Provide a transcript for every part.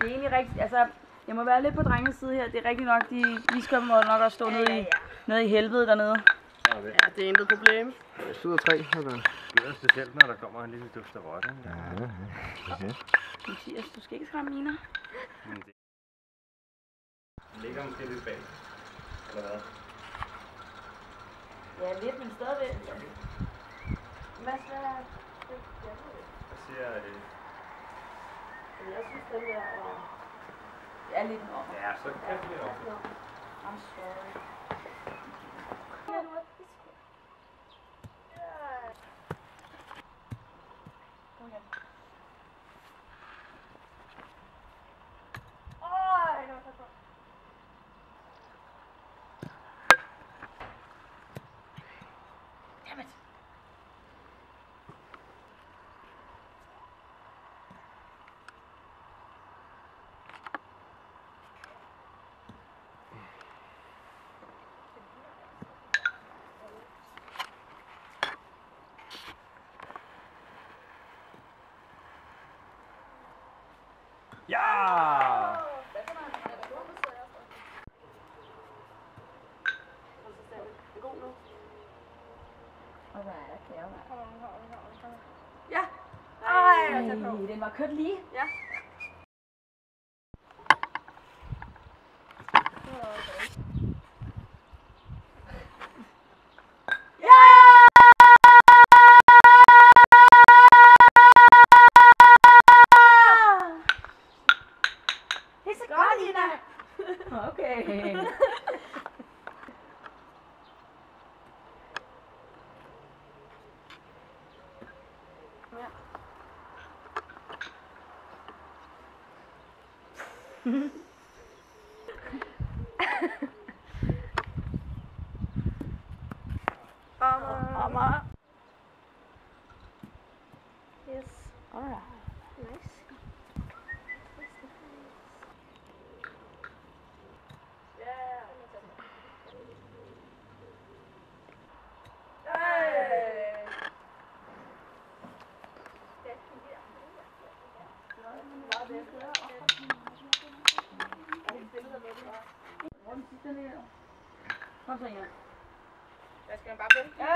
Det er egentlig rigtigt, altså, jeg må være lidt på drengens side her. Det er rigtigt nok, de skal må nok også stå nede i helvede dernede. Ja, det er intet problem. Det er 3, eller? Det er specielt, når der kommer en lille duft af rotte. Ja. Mathias, du skal ikke skræmme Mina. Den ligger måske lidt bag, eller hvad? Ja, lidt, men stadigvæk. Mads, hvad er det? Jeg siger, Jeg synes, den der er lidt en ommer. ja, så kan det lidt op. I'm sorry. Kom igen. Det var så godt. Damn it. Ja! Ja! Ej, den var kørt lige. Ja. Det er så godt, Ina! Okay. Mama. Yes. Alright. Nice. Kom så, Ina. Jeg skal bare vente. Ja!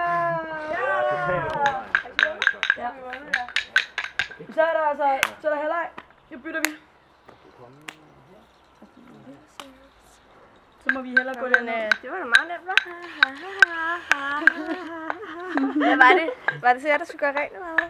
Så er der altså, så er der halvleg. Nu bytter vi. Så må vi hellere gå den. Det var da meget nemt, hva'? Hvad var det? Var det så jeg, der skulle gøre rent eller hvad?